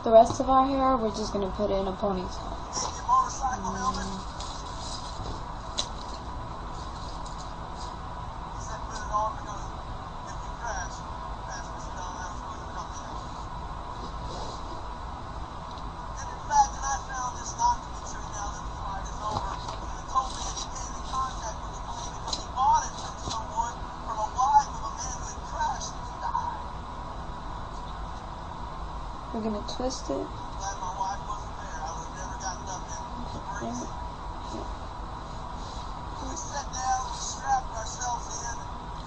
the rest of our hair, we're just going to put it in a ponytail. We're going to twist it.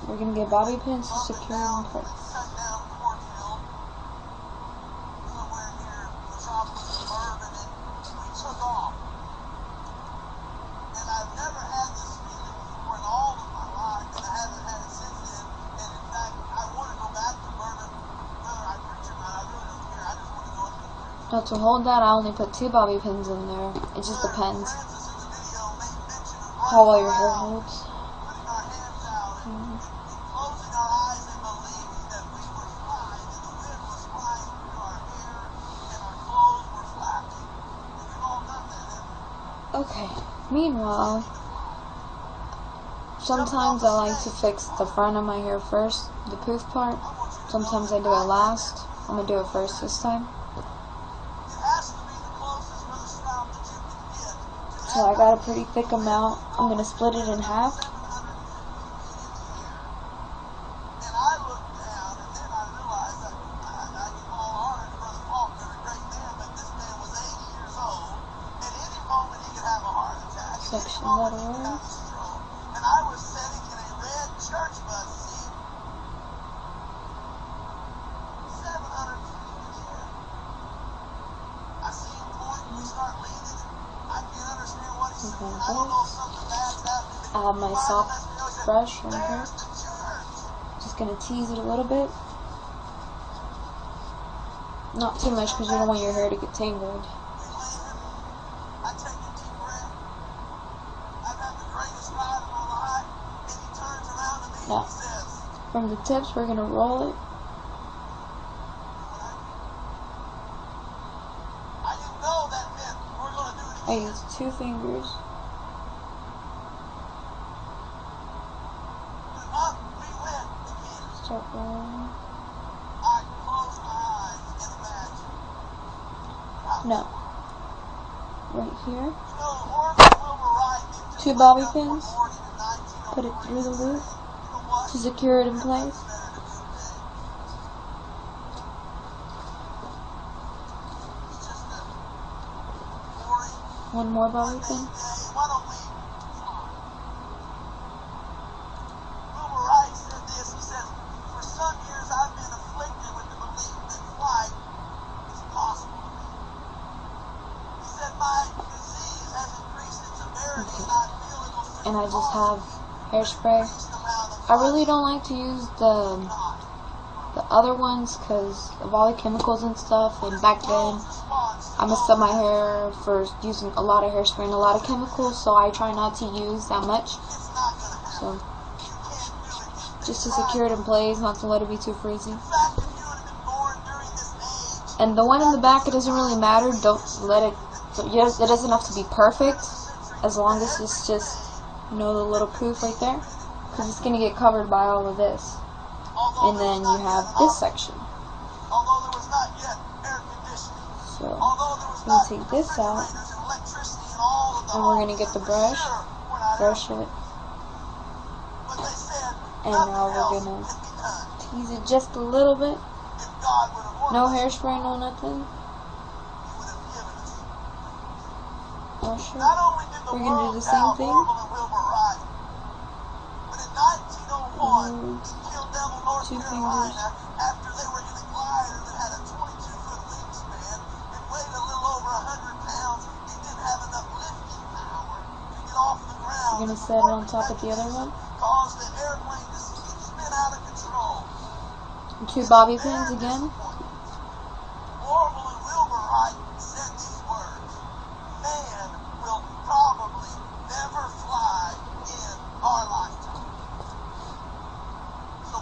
We're going to get bobby pins to secure it in place. Now to hold that, I only put 2 bobby pins in there. It just depends how well your hair holds. Okay, meanwhile, sometimes I like to fix the front of my hair first, the poof part. Sometimes I do it last. I'm going to do it first this time. So I got a pretty thick amount. I'm going to split it in half. Section that away. I have my soft brush right here. Just gonna tease it a little bit. Not too much because you don't want your hair to get tangled. Now, from the tips, we're gonna roll it. I use 2 fingers. Start rolling. No. Right here. 2 bobby pins. Put it through the loop to secure it in place. One more bobby pin. And I just have hairspray. I really don't like to use the other ones because of all the chemicals and stuff, and back then I messed up my hair for using a lot of hairspray and a lot of chemicals, so I try not to use that much. So just to secure it in place, not to let it be too frizzy. And the one in the back, it doesn't really matter. Don't let it. It doesn't have to be perfect, as long as it's just, you know, the little poof right there, because it's gonna get covered by all of this. And then you have this section. So we're gonna take this out, and we're gonna get the brush it, and now we're gonna tease it just a little bit. No hairspray, no nothing. We're gonna do the same thing. And 2 fingers. We're gonna set it on top of the other one. And 2 bobby pins again.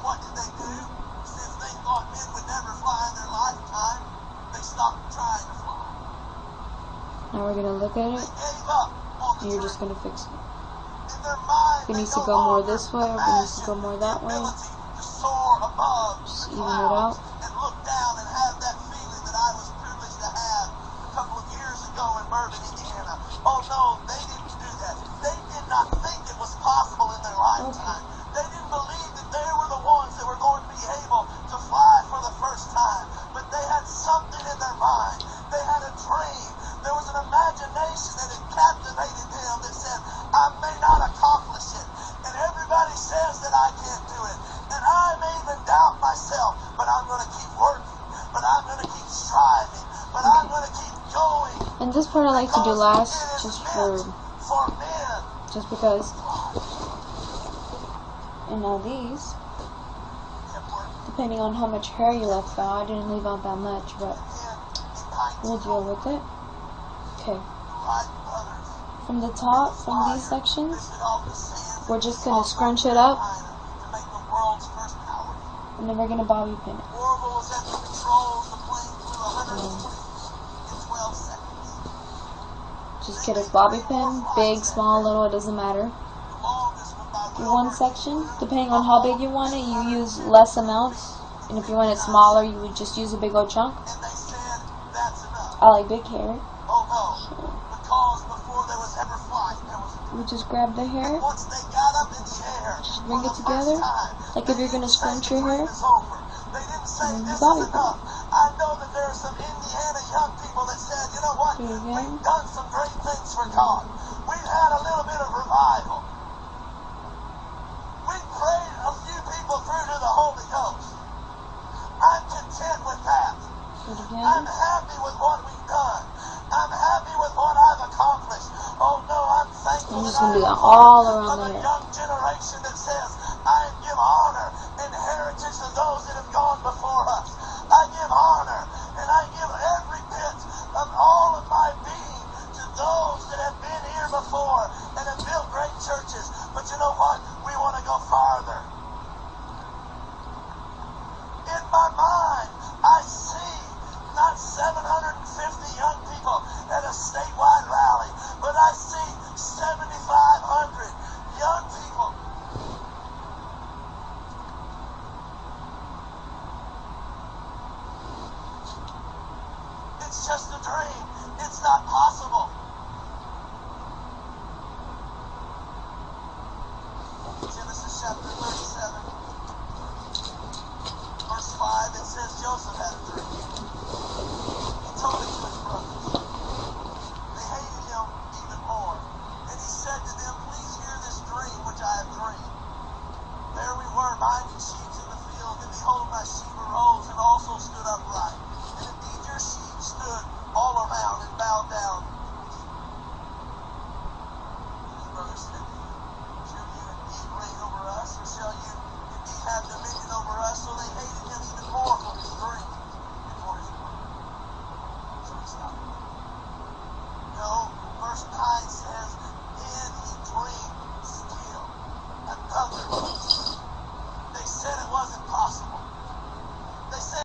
What did they do? Since they thought men would never fly in their lifetime, they stopped trying. Now we're going to look at it, and you're just going to fix it. If it needs to go more this way, or if it needs to go more that way, just even it out. Oh no, they didn't do that. They did not think it was possible in their lifetime. They didn't believe that they were the ones that were going to be able to fly for the first time. But they had something in their mind. They had a dream. There was an imagination that had captivated them that said, I may not accomplish it. And everybody says that I can't do it. And I may even doubt myself, but I'm going to keep working. But I'm going to keep striving. But I'm going to keep going. And this part I like to do last, just because. And now these, depending on how much hair you left out, I didn't leave out that much, but we'll deal with it. Okay. From the top, from these sections, we're just going to scrunch it up, and then we're going to bobby pin it. Just get a bobby pin, big, small, little, it doesn't matter. One section, depending on how big you want it, you use less amounts, and if you want it smaller, you would just use a big old chunk. I like big hair. We just grab the hair, just bring it together, like if you're going to scrunch your hair, and the bobby pin. I know that there are some Indiana young people that said, you know what, we've done some great things for God. We've had a little bit of revival. We've prayed a few people through to the Holy Ghost. I'm content with that. I'm happy with what we've done. I'm happy with what I've accomplished. Oh no, I'm thankful I'm just going to do that all around the hair. Young generation that says, I give honor and heritage to those that have gone before us. I give honor and I give every bit of all of my being to those that have been here before and have built great churches. But you know what? We want to go farther. In my mind, I see not 750 young people at a statewide rally, but I see 7,500 young people. It's just a dream. It's not possible. Genesis chapter 37, verse 5, it says Joseph had a dream. He told it to his brothers. They hated him even more. And he said to them, please hear this dream which I have dreamed. There we were, minding